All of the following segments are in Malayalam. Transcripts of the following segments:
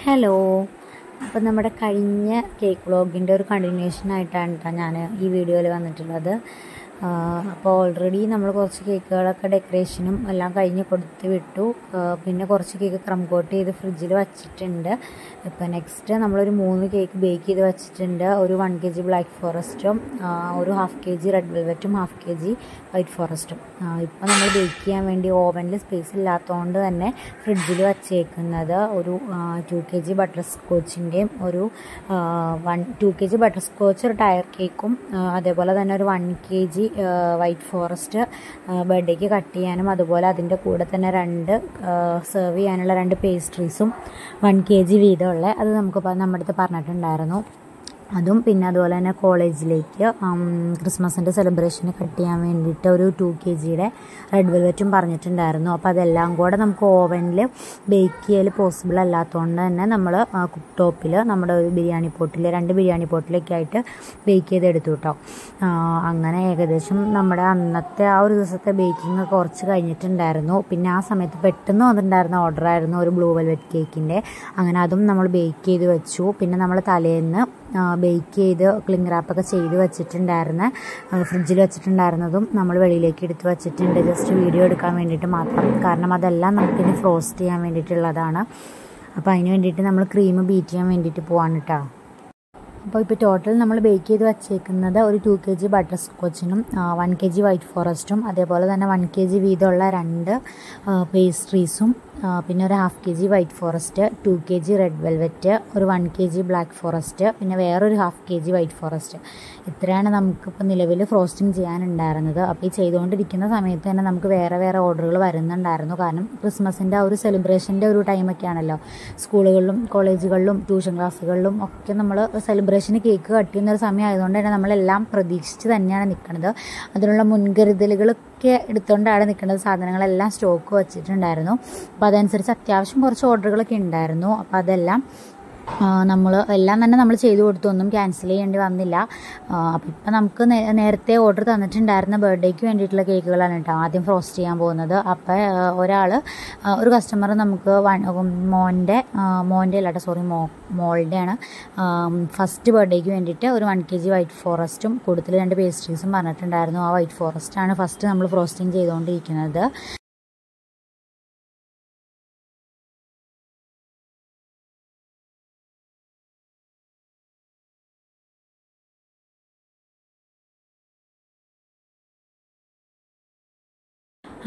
ഹലോ. അപ്പോൾ നമ്മുടെ കഴിഞ്ഞ കേക്ക് വ്ളോഗിൻ്റെ ഒരു കണ്ടിന്യൂഷൻ ആയിട്ടാണ് കേട്ടോ ഞാൻ ഈ വീഡിയോയിൽ വന്നിട്ടുള്ളത്. അപ്പോൾ ഓൾറെഡി നമ്മൾ കുറച്ച് കേക്കുകളൊക്കെ ഡെക്കറേഷനും എല്ലാം കഴിഞ്ഞ് കൊടുത്ത് വിട്ടു. പിന്നെ കുറച്ച് കേക്ക് ക്രം കോട്ട് ചെയ്ത് ഫ്രിഡ്ജിൽ വച്ചിട്ടുണ്ട്. ഇപ്പോൾ നെക്സ്റ്റ് നമ്മളൊരു 3 കേക്ക് ബേക്ക് ചെയ്ത് വച്ചിട്ടുണ്ട്. ഒരു 1 kg ബ്ലാക്ക് ഫോറസ്റ്റും ഒരു 1/2 kg റെഡ് വെൽവെറ്റും 1/2 kg വൈറ്റ് ഫോറസ്റ്റും. ഇപ്പോൾ നമ്മൾ ബേക്ക് ചെയ്യാൻ വേണ്ടി ഓവനിൽ സ്പേസ് ഇല്ലാത്തതുകൊണ്ട് തന്നെ ഫ്രിഡ്ജിൽ വച്ചേക്കുന്നത് ഒരു 2 kg ബട്ടർ സ്കോച്ചിൻ്റെയും ഒരു 2 kg ബട്ടർ സ്കോച്ച് ഒരു ടയർ കേക്കും അതേപോലെ തന്നെ ഒരു 1 kg വൈറ്റ് ഫോറസ്റ്റ് ബർത്ത്ഡേക്ക് കട്ട് ചെയ്യാനും അതുപോലെ അതിൻ്റെ കൂടെ തന്നെ 2 സെർവ് ചെയ്യാനുള്ള 2 പേസ്ട്രീസും 1 kg വീതമുള്ള അത് നമുക്ക് നമ്മുടെ അടുത്ത് പറഞ്ഞിട്ടുണ്ടായിരുന്നു. അതും പിന്നെ അതുപോലെ തന്നെ കോളേജിലേക്ക് ക്രിസ്മസിൻ്റെ സെലിബ്രേഷന് കട്ട് ചെയ്യാൻ വേണ്ടിയിട്ട് ഒരു 2 kgയുടെ റെഡ് വെൽവെറ്റും പറഞ്ഞിട്ടുണ്ടായിരുന്നു. അപ്പോൾ അതെല്ലാം കൂടെ നമുക്ക് ഓവനിൽ ബേക്ക് ചെയ്യൽ പോസിബിൾ അല്ലാത്തതുകൊണ്ട് തന്നെ നമ്മൾ കുക്ക് ടോപ്പിൽ നമ്മുടെ ഒരു ബിരിയാണി പോട്ടിൽ 2 ബിരിയാണി പോട്ടിലൊക്കെ ആയിട്ട് ബേക്ക് ചെയ്തെടുത്തു കേട്ടോ. അങ്ങനെ ഏകദേശം നമ്മുടെ അന്നത്തെ ആ ഒരു ദിവസത്തെ ബേക്കിംഗ് കുറച്ച് കഴിഞ്ഞിട്ടുണ്ടായിരുന്നു. പിന്നെ ആ സമയത്ത് പെട്ടെന്ന് വന്നിട്ടുണ്ടായിരുന്ന ഓർഡറായിരുന്നു ഒരു ബ്ലൂ വെൽവെറ്റ് കേക്കിൻ്റെ. അങ്ങനെ അതും നമ്മൾ ബേക്ക് ചെയ്ത് വെച്ചു. പിന്നെ നമ്മൾ തലേന്ന് ബേക്ക് ചെയ്ത് ക്ലിംഗ് റാപ്പൊക്കെ ചെയ്ത് വെച്ചിട്ടുണ്ടായിരുന്ന ഫ്രിഡ്ജിൽ വെച്ചിട്ടുണ്ടായിരുന്നതും നമ്മൾ വെളിയിലേക്ക് എടുത്ത് വെച്ചിട്ടുണ്ട്, ജസ്റ്റ് വീഡിയോ എടുക്കാൻ വേണ്ടിയിട്ട് മാത്രം. കാരണം അതെല്ലാം നമുക്കിനി ഫ്രോസ്റ്റ് ചെയ്യാൻ വേണ്ടിയിട്ടുള്ളതാണ്. അപ്പോൾ അതിന് വേണ്ടിയിട്ട് നമ്മൾ ക്രീം ബീറ്റ് ചെയ്യാൻ വേണ്ടിയിട്ട് പോവാണ് കേട്ടോ. അപ്പോൾ ഇപ്പോൾ ടോട്ടൽ നമ്മൾ ബേക്ക് ചെയ്ത് വച്ചേക്കുന്നത് ഒരു 2 kg ബട്ടർ സ്കോച്ചിനും 1 kg വൈറ്റ് ഫോറസ്റ്റും അതേപോലെ തന്നെ 1 kg വീതമുള്ള 2 പേസ്ട്രീസും പിന്നെ ഒരു 1/2 kg white forest, 2 kg red velvet, ഒരു 1 kg ബ്ലാക്ക് ഫോറസ്റ്റ്, പിന്നെ വേറൊരു 1/2 kg വൈറ്റ് ഫോറസ്റ്റ്. ഇത്രയാണ് നമുക്കിപ്പോൾ നിലവിൽ ഫ്രോസ്റ്റിംഗ് ചെയ്യാനുണ്ടായിരുന്നത്. അപ്പോൾ ഈ ചെയ്തുകൊണ്ടിരിക്കുന്ന സമയത്ത് തന്നെ നമുക്ക് വേറെ വേറെ ഓർഡറുകൾ വരുന്നുണ്ടായിരുന്നു. കാരണം ക്രിസ്മസിൻ്റെ ആ ഒരു സെലിബ്രേഷൻ്റെ ഒരു ടൈമൊക്കെ ആണല്ലോ. സ്കൂളുകളിലും കോളേജുകളിലും ട്യൂഷൻ ക്ലാസ്സുകളിലും ഒക്കെ നമ്മൾ സെലിബ്രേഷന് കേക്ക് കട്ട് ചെയ്യുന്നൊരു സമയം ആയതുകൊണ്ട് തന്നെ നമ്മളെല്ലാം പ്രതീക്ഷിച്ച് തന്നെയാണ് നിൽക്കുന്നത്. അതിനുള്ള മുൻകരുതലുകളൊക്കെ എടുത്തുകൊണ്ടാണ് നിൽക്കുന്നത്. സാധനങ്ങളെല്ലാം സ്റ്റോക്ക് വെച്ചിട്ടുണ്ടായിരുന്നു. അപ്പോൾ അതനുസരിച്ച് അത്യാവശ്യം കുറച്ച് ഓർഡറുകളൊക്കെ ഉണ്ടായിരുന്നു. അപ്പോൾ അതെല്ലാം എല്ലാം തന്നെ നമ്മൾ ചെയ്തു കൊടുത്തു, ഒന്നും ക്യാൻസൽ ചെയ്യേണ്ടി വന്നില്ല. അപ്പോൾ ഇപ്പം നമുക്ക് നേരത്തെ ഓർഡർ തന്നിട്ടുണ്ടായിരുന്ന ബർത്ത്ഡേക്ക് വേണ്ടിയിട്ടുള്ള കേക്കുകളാണ് കേട്ടോ ആദ്യം ഫ്രോസ്റ്റ് ചെയ്യാൻ പോകുന്നത്. അപ്പോൾ ഒരു കസ്റ്റമർ നമുക്ക് മോളുടെയാണ് ഫസ്റ്റ് ബർത്ത്ഡേക്ക് വേണ്ടിയിട്ട് ഒരു 1 kg വൈറ്റ് ഫോറസ്റ്റും കൂടുതൽ 2 പേസ്ട്രീസും പറഞ്ഞിട്ടുണ്ടായിരുന്നു. ആ വൈറ്റ് ഫോറസ്റ്റാണ് ഫസ്റ്റ് നമ്മൾ ഫ്രോസ്റ്റിംഗ് ചെയ്തുകൊണ്ടിരിക്കുന്നത്.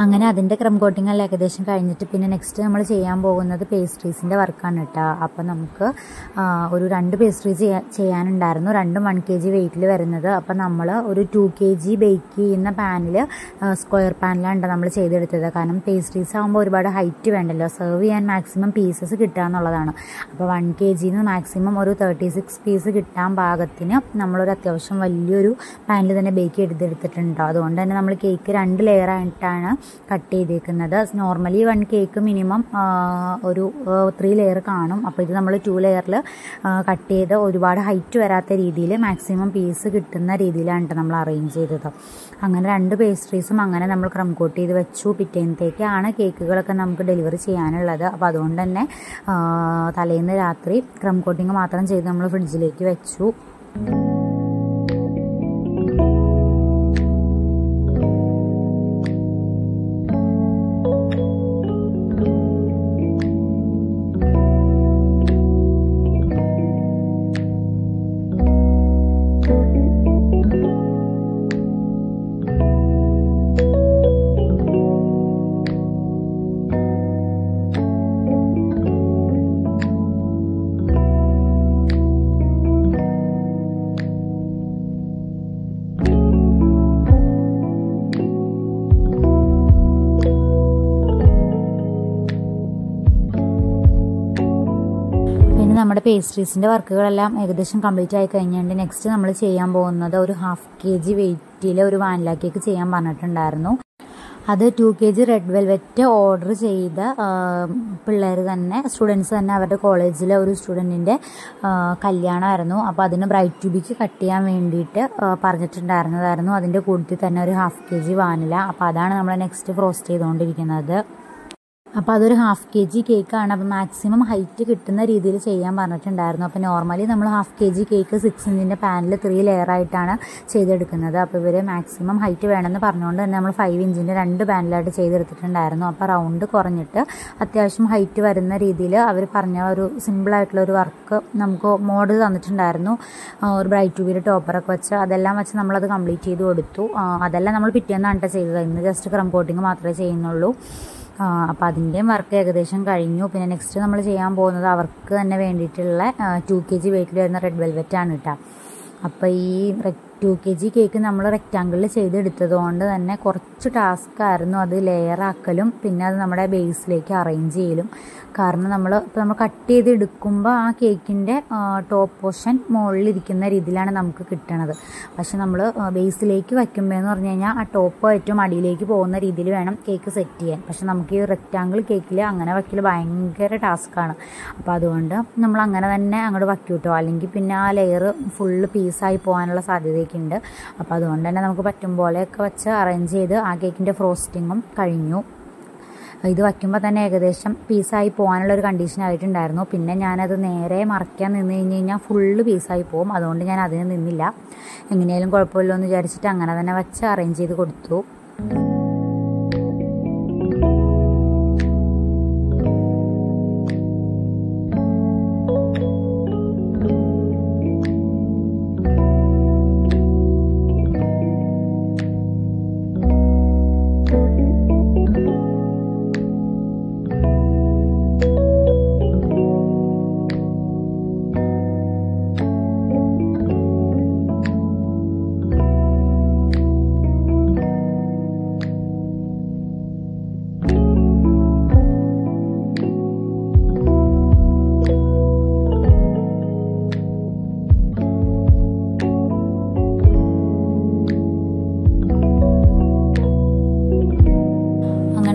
അങ്ങനെ അതിൻ്റെ ക്രം കോട്ടിങ് എല്ലാം ഏകദേശം കഴിഞ്ഞിട്ട് പിന്നെ നെക്സ്റ്റ് നമ്മൾ ചെയ്യാൻ പോകുന്നത് പേസ്ട്രീസിൻ്റെ വർക്കാണ് കേട്ടോ. അപ്പോൾ നമുക്ക് ഒരു 2 പേസ്ട്രീസ് ചെയ്യാനുണ്ടായിരുന്നു, 2 1 kg വെയിറ്റിൽ വരുന്നത്. അപ്പോൾ നമ്മൾ ഒരു 2 kg ബേക്ക് ചെയ്യുന്ന പാനിൽ സ്ക്വയർ പാനിലാണ് നമ്മൾ ചെയ്തെടുത്തത്. കാരണം പേസ്ട്രീസ് ആകുമ്പോൾ ഒരുപാട് ഹൈറ്റ് വേണ്ടല്ലോ, സെർവ് ചെയ്യാൻ മാക്സിമം പീസസ് കിട്ടുക എന്നുള്ളതാണ്. അപ്പോൾ 1 kg മാക്സിമം ഒരു 36 പീസ് കിട്ടാൻ പാകത്തിന് നമ്മളൊരു അത്യാവശ്യം വലിയൊരു പാനിൽ തന്നെ ബേക്ക് ചെയ്തെടുത്തിട്ടുണ്ടോ. അതുകൊണ്ട് തന്നെ നമ്മൾ കേക്ക് 2 ലെയറായിട്ടാണ് കട്ട് ചെയ്തേക്കുന്നത്. നോർമലി 1 കേക്ക് മിനിമം ഒരു 3 ലെയർ കാണും. അപ്പോൾ ഇത് നമ്മൾ 2 ലെയറിൽ കട്ട് ചെയ്ത് ഒരുപാട് ഹൈറ്റ് വരാത്ത രീതിയിൽ മാക്സിമം പീസ് കിട്ടുന്ന രീതിയിലാണ് നമ്മൾ അറേഞ്ച് ചെയ്തത്. അങ്ങനെ 2 പേസ്ട്രീസും അങ്ങനെ നമ്മൾ ക്രം കോട്ട് ചെയ്ത് വെച്ചു. പിറ്റേന്നത്തേക്കാണ് കേക്കുകളൊക്കെ നമുക്ക് ഡെലിവറി ചെയ്യാനുള്ളത്. അപ്പോൾ അതുകൊണ്ട് തന്നെ തലേന്ന് രാത്രി ക്രം കോട്ടിങ് മാത്രം ചെയ്ത് നമ്മൾ ഫ്രിഡ്ജിലേക്ക് വെച്ചു. നമ്മുടെ പേസ്ട്രീസിൻ്റെ വർക്കുകളെല്ലാം ഏകദേശം കംപ്ലീറ്റ് ആയി കഴിഞ്ഞുകൊണ്ട് നെക്സ്റ്റ് നമ്മൾ ചെയ്യാൻ പോകുന്നത് ഒരു 1/2 kg വെയിറ്റിൽ ഒരു വാനില കേക്ക് ചെയ്യാൻ പറഞ്ഞിട്ടുണ്ടായിരുന്നു. അത് 2 kg റെഡ് വെൽവെറ്റ് ഓർഡർ ചെയ്ത പിള്ളേർ തന്നെ, സ്റ്റുഡൻസ് തന്നെ, അവരുടെ കോളേജിലെ ഒരു സ്റ്റുഡൻറ്റിൻ്റെ കല്യാണമായിരുന്നു. അപ്പോൾ അതിന് ബ്രൈറ്റ് ടു ബിക്ക് കട്ട് ചെയ്യാൻ വേണ്ടിയിട്ട് പറഞ്ഞിട്ടുണ്ടായിരുന്നതായിരുന്നു. അതിൻ്റെ കൂട്ടത്തിൽ തന്നെ ഒരു 1/2 kg വാനില. അപ്പോൾ അതാണ് നമ്മൾ നെക്സ്റ്റ് ഫ്രോസ്റ്റ് ചെയ്തുകൊണ്ടിരിക്കുന്നത്. അപ്പോൾ അതൊരു ഹാഫ് kg കേക്കാണ്. അപ്പോൾ മാക്സിമം ഹൈറ്റ് കിട്ടുന്ന രീതിയിൽ ചെയ്യാൻ പറഞ്ഞിട്ടുണ്ടായിരുന്നു. അപ്പോൾ നോർമലി നമ്മൾ ഹാഫ് kg കേക്ക് 6 ഇഞ്ചിൻ്റെ പാനിൽ 3 ലെയർ ആയിട്ടാണ് ചെയ്തെടുക്കുന്നത്. അപ്പോൾ ഇവർ മാക്സിമം ഹൈറ്റ് വേണമെന്ന് പറഞ്ഞുകൊണ്ട് തന്നെ നമ്മൾ 5 ഇഞ്ചിൻ്റെ 2 പാനിലായിട്ട് ചെയ്തെടുത്തിട്ടുണ്ടായിരുന്നു. അപ്പോൾ റൗണ്ട് കുറഞ്ഞിട്ട് അത്യാവശ്യം ഹൈറ്റ് വരുന്ന രീതിയിൽ അവർ പറഞ്ഞ ഒരു സിമ്പിളായിട്ടുള്ള ഒരു വർക്ക് നമുക്ക് മോഡ് തന്നിട്ടുണ്ടായിരുന്നു. ഒരു ബ്രൈറ്റ് ട്യൂബിൽ ടോപ്പറൊക്കെ വെച്ച് അതെല്ലാം വെച്ച് നമ്മളത് കംപ്ലീറ്റ് ചെയ്ത് കൊടുത്തു. അതെല്ലാം നമ്മൾ പിറ്റേന്നാണ് കേട്ടോ ചെയ്തത്. ഇന്ന് ജസ്റ്റ് ക്രം കോട്ടിങ് മാത്രമേ ചെയ്യുന്നുള്ളൂ. അപ്പോൾ അതിൻ്റെയും വർക്ക് ഏകദേശം കഴിഞ്ഞു. പിന്നെ നെക്സ്റ്റ് നമ്മൾ ചെയ്യാൻ പോകുന്നത് അവർക്ക് തന്നെ വേണ്ടിയിട്ടുള്ള 2 kg വെയിറ്റിൽ വരുന്ന റെഡ് വെൽവെറ്റാണ് കേട്ടോ. അപ്പോൾ ഈ 2 kg കേക്ക് നമ്മൾ റെക്റ്റാങ്കിളിൽ ചെയ്തെടുത്തത് കൊണ്ട് തന്നെ കുറച്ച് ടാസ്ക് ആയിരുന്നു അത് ലെയർ ആക്കലും പിന്നെ അത് നമ്മുടെ ബേസിലേക്ക് അറേഞ്ച് ചെയ്യലും. കാരണം നമ്മൾ കട്ട് ചെയ്ത് എടുക്കുമ്പോൾ ആ കേക്കിൻ്റെ ടോപ്പ് പോർഷൻ മുകളിലിരിക്കുന്ന രീതിയിലാണ് നമുക്ക് കിട്ടണത്. പക്ഷെ നമ്മൾ ബേസിലേക്ക് വയ്ക്കുമ്പോൾ എന്ന് പറഞ്ഞു കഴിഞ്ഞാൽ ആ ടോപ്പ് ഏറ്റവും അടിയിലേക്ക് പോകുന്ന രീതിയിൽ വേണം കേക്ക് സെറ്റ് ചെയ്യാൻ. പക്ഷെ നമുക്ക് ഈ റെക്റ്റാങ്കിൾ കേക്കിൽ അങ്ങനെ വയ്ക്കൽ ഭയങ്കര ടാസ്ക്കാണ്. അപ്പോൾ അതുകൊണ്ട് നമ്മൾ അങ്ങനെ തന്നെ അങ്ങോട്ട് വയ്ക്കും കേട്ടോ. അല്ലെങ്കിൽ പിന്നെ ആ ലെയർ ഫുള്ള് പീസായി പോകാനുള്ള സാധ്യതയൊക്കെയുണ്ട്. അപ്പോൾ അതുകൊണ്ട് തന്നെ നമുക്ക് പറ്റും പോലെയൊക്കെ വെച്ച് അറേഞ്ച് ചെയ്ത് ആ കേക്കിൻ്റെ ഫ്രോസ്റ്റിങ്ങും കഴിഞ്ഞു. ഇത് വയ്ക്കുമ്പോൾ തന്നെ ഏകദേശം പീസായി പോകാനുള്ളൊരു കണ്ടീഷൻ ആയിട്ടുണ്ടായിരുന്നു. പിന്നെ ഞാനത് നേരെ മറയ്ക്കാൻ നിന്ന് കഴിഞ്ഞ് കഴിഞ്ഞാൽ ഫുള്ള് പീസായി പോകും. അതുകൊണ്ട് ഞാൻ അതിന് നിന്നില്ല. എങ്ങനെയാലും കുഴപ്പമില്ലോ എന്ന് വിചാരിച്ചിട്ട് അങ്ങനെ തന്നെ വെച്ച് അറേഞ്ച് ചെയ്ത് കൊടുത്തു.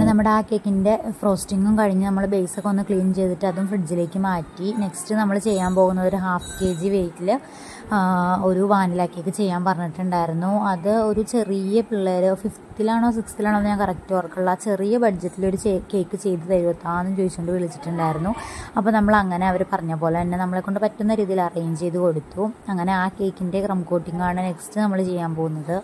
നമ്മുടെ ആ കേക്കിൻ്റെ ഫ്രോസ്റ്റിങ്ങും കഴിഞ്ഞ് നമ്മൾ ബേസൊക്കെ ഒന്ന് ക്ലീൻ ചെയ്തിട്ട് അതും ഫ്രിഡ്ജിലേക്ക് മാറ്റി. നെക്സ്റ്റ് നമ്മൾ ചെയ്യാൻ പോകുന്നത് ഒരു ഹാഫ് kg വെയിറ്റിൽ ഒരു വാനില കേക്ക് ചെയ്യാൻ പറഞ്ഞിട്ടുണ്ടായിരുന്നു. അത് ഒരു ചെറിയ പിള്ളേർ 5th-ലാണോ 6th-ലാണോ ഞാൻ കറക്റ്റ് ഓർക്കുള്ള ചെറിയ ബഡ്ജറ്റിലൊരു കേക്ക് ചെയ്ത് തരുമത്താന്ന് ചോദിച്ചുകൊണ്ട് വിളിച്ചിട്ടുണ്ടായിരുന്നു. അപ്പോൾ നമ്മൾ അങ്ങനെ അവർ പറഞ്ഞ പോലെ തന്നെ നമ്മളെ കൊണ്ട് പറ്റുന്ന രീതിയിൽ അറേഞ്ച് ചെയ്ത് കൊടുത്തു. അങ്ങനെ ആ കേക്കിൻ്റെ ക്രം കോട്ടിങ്ങാണ് നെക്സ്റ്റ് നമ്മൾ ചെയ്യാൻ പോകുന്നത്.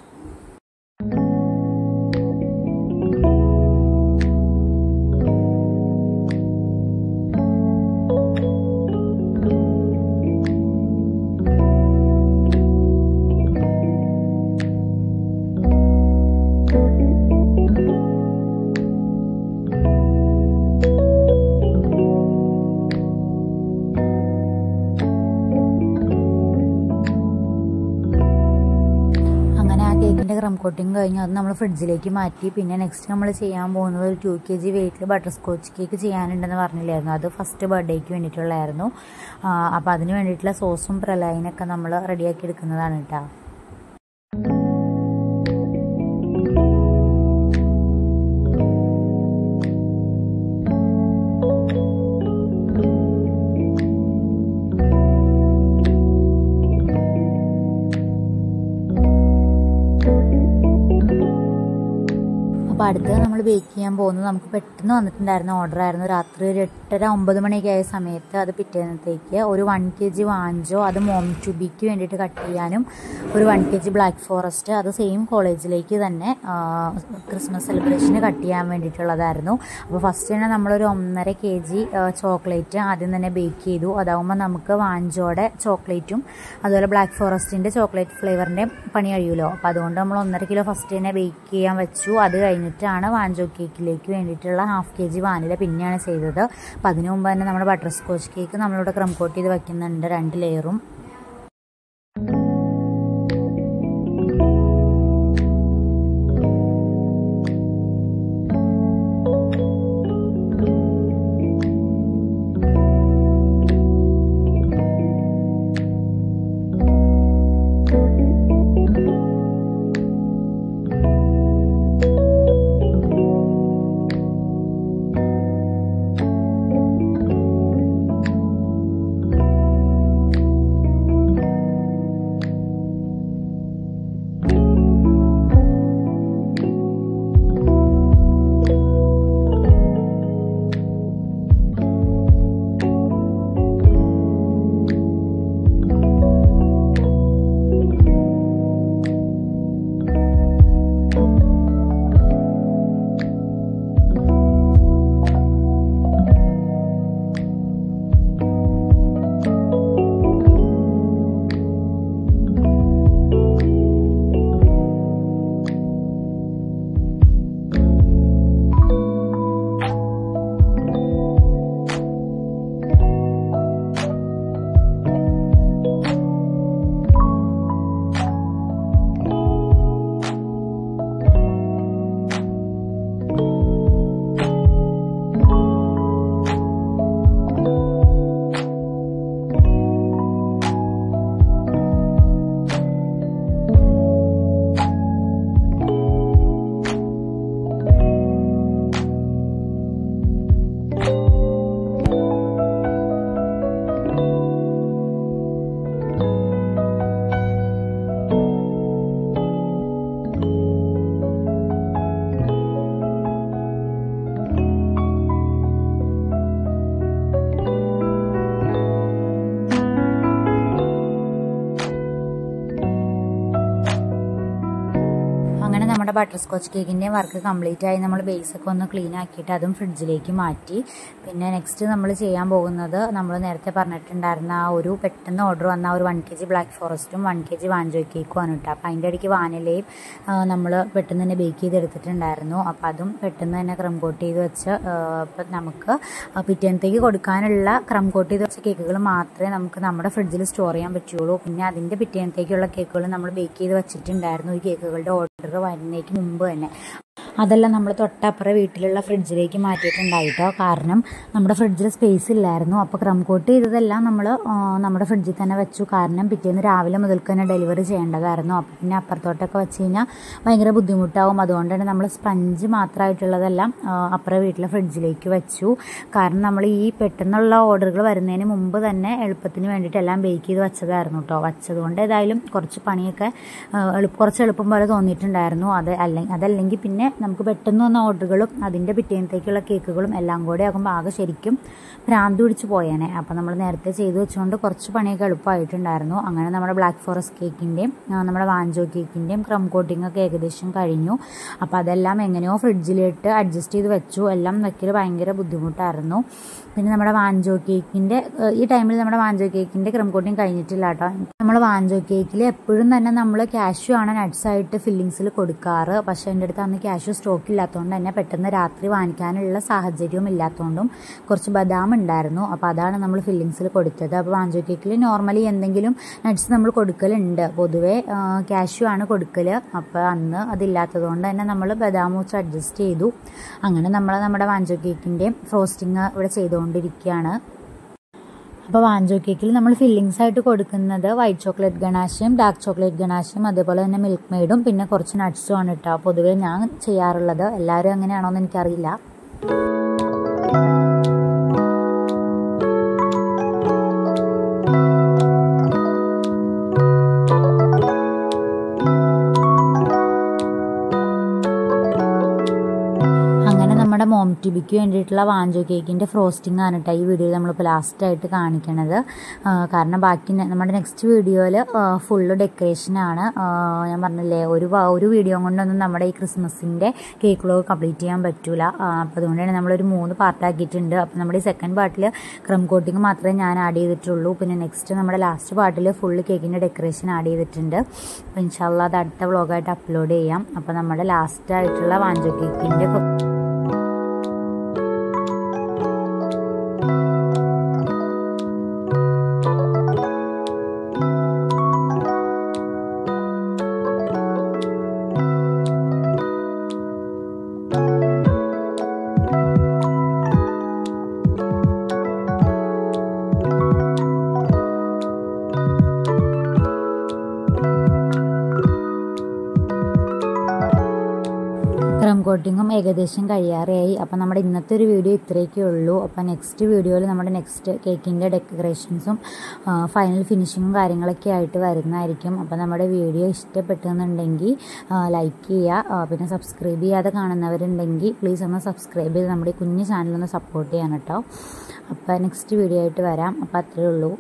ക്രം കോട്ടിങ് കഴിഞ്ഞ് അത് നമ്മൾ ഫ്രിഡ്ജിലേക്ക് മാറ്റി. പിന്നെ നെക്സ്റ്റ് നമ്മൾ ചെയ്യാൻ പോകുന്നത് ഒരു 2 kg വെയിറ്റിൽ ബട്ടർ സ്കോച്ച് കേക്ക് ചെയ്യാനുണ്ടെന്ന് പറഞ്ഞില്ലായിരുന്നു. അത് ഫസ്റ്റ് ബർത്ത്ഡേക്ക് വേണ്ടിയിട്ടുള്ളതായിരുന്നു. അപ്പോൾ അതിന് വേണ്ടിയിട്ടുള്ള സോസും പ്രലൈനൊക്കെ നമ്മൾ റെഡിയാക്കി എടുക്കുന്നതാണ് കേട്ടോ. അപ്പോൾ അടുത്ത് നമ്മൾ ബേക്ക് ചെയ്യാൻ പോകുന്നത് നമുക്ക് പെട്ടെന്ന് വന്നിട്ടുണ്ടായിരുന്ന ഓർഡറായിരുന്നു. രാത്രി ഒരു 8:30-9 മണിയൊക്കെ ആയ സമയത്ത് അത് പിറ്റേന്നത്തേക്ക് ഒരു 1 kg വാഞ്ചോ അത് മോം ടു ബിക്ക് വേണ്ടിയിട്ട് കട്ട് ചെയ്യാനും ഒരു 1 kg ബ്ലാക്ക് ഫോറസ്റ്റ് അത് സെയിം കോളേജിലേക്ക് തന്നെ ക്രിസ്മസ് സെലിബ്രേഷന് കട്ട് ചെയ്യാൻ വേണ്ടിയിട്ടുള്ളതായിരുന്നു. അപ്പോൾ ഫസ്റ്റ് തന്നെ നമ്മളൊരു 1.5 kg ചോക്ലേറ്റ് ആദ്യം തന്നെ ബേക്ക് ചെയ്തു. അതാവുമ്പോൾ നമുക്ക് വാഞ്ചോടെ ചോക്ലേറ്റും അതുപോലെ ബ്ലാക്ക് ഫോറസ്റ്റിൻ്റെ ചോക്ലേറ്റ് ഫ്ലേവറിൻ്റെ പണി കഴിയുമല്ലോ. അപ്പോൾ അതുകൊണ്ട് നമ്മൾ 1.5 kg ഫസ്റ്റ് തന്നെ ബേക്ക് ചെയ്യാൻ വെച്ചു. അത് കഴിഞ്ഞിട്ടാണ് വാഞ്ചോ കേക്കിലേക്ക് വേണ്ടിയിട്ടുള്ള ഹാഫ് kg വാനില പിന്നെയാണ് ചെയ്തത്. അപ്പോൾ അതിനു മുമ്പ് തന്നെ നമ്മുടെ ബട്ടർ സ്കോച്ച് കേക്ക് നമ്മളിവിടെ ക്രം കോട്ട് ചെയ്ത് വയ്ക്കുന്നുണ്ട് 2 ലെയറും. നമ്മുടെ ബട്ടർ സ്കോച്ച് കേക്കിൻ്റെ വർക്ക് കംപ്ലീറ്റ് ആയി. നമ്മൾ ബേസൊക്കെ ഒന്ന് ക്ലീൻ ആക്കിയിട്ട് അതും ഫ്രിഡ്ജിലേക്ക് മാറ്റി. പിന്നെ നെക്സ്റ്റ് നമ്മൾ ചെയ്യാൻ പോകുന്നത് നമ്മൾ നേരത്തെ പറഞ്ഞിട്ടുണ്ടായിരുന്ന ആ ഒരു പെട്ടെന്ന് ഓർഡർ വന്ന ഒരു 1 kg ബ്ലാക്ക് ഫോറസ്റ്റും 1 kg വാൻജോ കേക്കും ആണ് കേട്ടോ. അപ്പോൾ അതിൻ്റെ ഇടയ്ക്ക് വാനിലയും നമ്മൾ പെട്ടെന്ന് തന്നെ ബേക്ക് ചെയ്തെടുത്തിട്ടുണ്ടായിരുന്നു. അപ്പോൾ അതും പെട്ടെന്ന് തന്നെ ക്രം കോട്ട് ചെയ്ത് വെച്ച് ഇപ്പം നമുക്ക് പിറ്റേന്നത്തേക്ക് കൊടുക്കാനുള്ള ക്രം കോട്ട് ചെയ്ത് വെച്ച കേക്കുകൾ മാത്രമേ നമുക്ക് നമ്മുടെ ഫ്രിഡ്ജിൽ സ്റ്റോർ ചെയ്യാൻ പറ്റുള്ളൂ. പിന്നെ അതിൻ്റെ പിറ്റേന്നത്തേക്കുള്ള കേക്കുകൾ നമ്മൾ ബേക്ക് ചെയ്ത് വെച്ചിട്ടുണ്ടായിരുന്നു ഈ കേക്കുകളുടെ ഓർഡർ വരുന്നതിന് മുമ്പ് തന്നെ. അതെല്ലാം നമ്മൾ തൊട്ടപ്പുറം വീട്ടിലുള്ള ഫ്രിഡ്ജിലേക്ക് മാറ്റിയിട്ടുണ്ടായിട്ടോ. കാരണം നമ്മുടെ ഫ്രിഡ്ജിൽ സ്പേസ് ഇല്ലായിരുന്നു. അപ്പോൾ ക്രം കോട്ട് ചെയ്തതെല്ലാം നമ്മൾ നമ്മുടെ ഫ്രിഡ്ജിൽ തന്നെ വെച്ചു. കാരണം പിറ്റേന്ന് രാവിലെ മുതൽക്ക് തന്നെ ഡെലിവറി ചെയ്യേണ്ടതായിരുന്നു. അപ്പോൾ പിന്നെ അപ്പുറത്തോട്ടൊക്കെ വെച്ച് കഴിഞ്ഞാൽ ഭയങ്കര ബുദ്ധിമുട്ടാവും. അതുകൊണ്ട് തന്നെ നമ്മൾ സ്പഞ്ച് മാത്രമായിട്ടുള്ളതെല്ലാം അപ്പുറം വീട്ടിലെ ഫ്രിഡ്ജിലേക്ക് വെച്ചു. കാരണം നമ്മൾ ഈ പെട്ടെന്നുള്ള ഓർഡറുകൾ വരുന്നതിന് മുമ്പ് തന്നെ എളുപ്പത്തിന് വേണ്ടിയിട്ട് എല്ലാം ബേക്ക് ചെയ്ത് വെച്ചതായിരുന്നു കേട്ടോ. വെച്ചതുകൊണ്ട് ഏതായാലും കുറച്ച് പണിയൊക്കെ കുറച്ച് എളുപ്പം പോലെ തോന്നിയിട്ടുണ്ടായിരുന്നു. അതല്ലെങ്കിൽ പിന്നെ നമുക്ക് പെട്ടെന്ന് വന്ന ഓർഡറുകളും അതിൻ്റെ പിറ്റേന്നത്തേക്കുള്ള കേക്കുകളും എല്ലാം കൂടെ ആകുമ്പോൾ ആകെ ശരിക്കും ഭ്രാന്ത് പിടിച്ച് പോയേനെ. അപ്പോൾ നമ്മൾ നേരത്തെ ചെയ്ത് വെച്ചുകൊണ്ട് കുറച്ച് പണിയൊക്കെ എളുപ്പമായിട്ടുണ്ടായിരുന്നു. അങ്ങനെ നമ്മുടെ ബ്ലാക്ക് ഫോറസ്റ്റ് കേക്കിൻ്റെയും നമ്മുടെ വാൻജോ കേക്കിൻ്റെയും ക്രം കോട്ടിംഗ് ഒക്കെ ഏകദേശം കഴിഞ്ഞു. അപ്പോൾ അതെല്ലാം എങ്ങനെയോ ഫ്രിഡ്ജിലിട്ട് അഡ്ജസ്റ്റ് ചെയ്ത് വെച്ചു. എല്ലാം വെക്കൽ ഭയങ്കര ബുദ്ധിമുട്ടായിരുന്നു. പിന്നെ നമ്മുടെ വാൻജോ കേക്കിൻ്റെ ഈ ടൈമിൽ നമ്മുടെ വാൻജോ കേക്കിൻ്റെ ക്രം കോട്ടിംഗ് കഴിഞ്ഞിട്ടില്ല കേട്ടോ. നമ്മൾ വാൻജോ കേക്കിൽ എപ്പോഴും തന്നെ നമ്മൾ കാഷ്യൂ ആണ് നട്ട്സായിട്ട് ഫില്ലിങ്സിൽ കൊടുക്കാറ്. പക്ഷേ എൻ്റെ അടുത്ത് അന്ന് കാഷ്യൂ സ്റ്റോക്ക് ഇല്ലാത്തതുകൊണ്ട് തന്നെ പെട്ടെന്ന് രാത്രി വാങ്ങിക്കാനുള്ള സാഹചര്യവും ഇല്ലാത്തതുകൊണ്ടും കുറച്ച് ബദാം ഉണ്ടായിരുന്നു. അപ്പോൾ അതാണ് നമ്മൾ ഫില്ലിങ്സിൽ കൊടുത്തത്. അപ്പോൾ വാൻജോ കേക്കിൽ നോർമലി എന്തെങ്കിലും നട്ട്സ് നമ്മൾ കൊടുക്കലുണ്ട്. പൊതുവേ കാഷ്യൂ ആണ് കൊടുക്കൽ. അപ്പോൾ അന്ന് അതില്ലാത്തതുകൊണ്ട് തന്നെ നമ്മൾ ബദാം വെച്ച് അഡ്ജസ്റ്റ് ചെയ്തു. അങ്ങനെ നമ്മൾ നമ്മുടെ വാൻജോ കേക്കിൻ്റെയും ഫ്രോസ്റ്റിങ് ഇവിടെ ചെയ്തുകൊണ്ടിരിക്കുകയാണ്. അപ്പോൾ വാൻജോ കേക്കിൽ നമ്മൾ ഫില്ലിങ്സ് ആയിട്ട് കൊടുക്കുന്നത് വൈറ്റ് ചോക്ലേറ്റ് ഗണാശയും ഡാർക്ക് ചോക്ലേറ്റ് ഗണാശയും അതേപോലെ തന്നെ മിൽക്ക് മെയ്ഡും പിന്നെ കുറച്ച് നട്ട്സും ആണ് കേട്ടോ. പൊതുവേ ഞാൻ ചെയ്യാറുള്ളത്. എല്ലാവരും അങ്ങനെയാണോ എന്ന് എനിക്കറിയില്ല. നമ്മുടെ മോം ടിബിക്ക് വേണ്ടിയിട്ടുള്ള വാൻജോ കേക്കിൻ്റെ ഫ്രോസ്റ്റിംഗ് ആണ് കേട്ടോ ഈ വീഡിയോയിൽ നമ്മളിപ്പോൾ ലാസ്റ്റായിട്ട് കാണിക്കണത്. കാരണം ബാക്കി നമ്മുടെ നെക്സ്റ്റ് വീഡിയോയിൽ ഫുള്ള് ഡെക്കറേഷനാണ്. ഞാൻ പറഞ്ഞില്ലേ ഒരു വീഡിയോ കൊണ്ടൊന്നും നമ്മുടെ ഈ ക്രിസ്മസിൻ്റെ കേക്ക് വ്ലോഗ് കംപ്ലീറ്റ് ചെയ്യാൻ പറ്റില്ല. അപ്പോൾ അതുകൊണ്ട് തന്നെ നമ്മളൊരു 3 പാർട്ടാക്കിയിട്ടുണ്ട്. അപ്പോൾ നമ്മുടെ ഈ സെക്കൻഡ് പാർട്ടിൽ ക്രം കോട്ടിങ് മാത്രമേ ഞാൻ ആഡ് ചെയ്തിട്ടുള്ളൂ. പിന്നെ നെക്സ്റ്റ് നമ്മുടെ ലാസ്റ്റ് പാർട്ടിൽ ഫുള്ള് കേക്കിൻ്റെ ഡെക്കറേഷൻ ആഡ് ചെയ്തിട്ടുണ്ട്. അപ്പോൾ ഇൻഷാല്ലാ അത് അടുത്ത വ്ലോഗായിട്ട് അപ്ലോഡ് ചെയ്യാം. അപ്പോൾ നമ്മുടെ ലാസ്റ്റായിട്ടുള്ള വാൻജോ കേക്കിൻ്റെ ക്രം കോട്ടിങ്ങും ഏകദേശം കഴിയാറായി. അപ്പോൾ നമ്മുടെ ഇന്നത്തെ ഒരു വീഡിയോ ഇത്രയൊക്കെ ഉള്ളൂ. അപ്പോൾ നെക്സ്റ്റ് വീഡിയോയിൽ നമ്മുടെ നെക്സ്റ്റ് കേക്കിൻ്റെ ഡെക്കറേഷൻസും ഫൈനൽ ഫിനിഷിങ്ങും കാര്യങ്ങളൊക്കെ ആയിട്ട് വരുന്നതായിരിക്കും. അപ്പോൾ നമ്മുടെ വീഡിയോ ഇഷ്ടപ്പെട്ടെന്നുണ്ടെങ്കിൽ ലൈക്ക് ചെയ്യുക. പിന്നെ സബ്സ്ക്രൈബ് ചെയ്യാതെ കാണുന്നവരുണ്ടെങ്കിൽ പ്ലീസ് ഒന്ന് സബ്സ്ക്രൈബ് ചെയ്ത് നമ്മുടെ കുഞ്ഞു ചാനലൊന്ന് സപ്പോർട്ട് ചെയ്യാൻ കേട്ടോ. അപ്പോൾ നെക്സ്റ്റ് വീഡിയോ ആയിട്ട് വരാം. അപ്പോൾ അത്രയേ ഉള്ളൂ.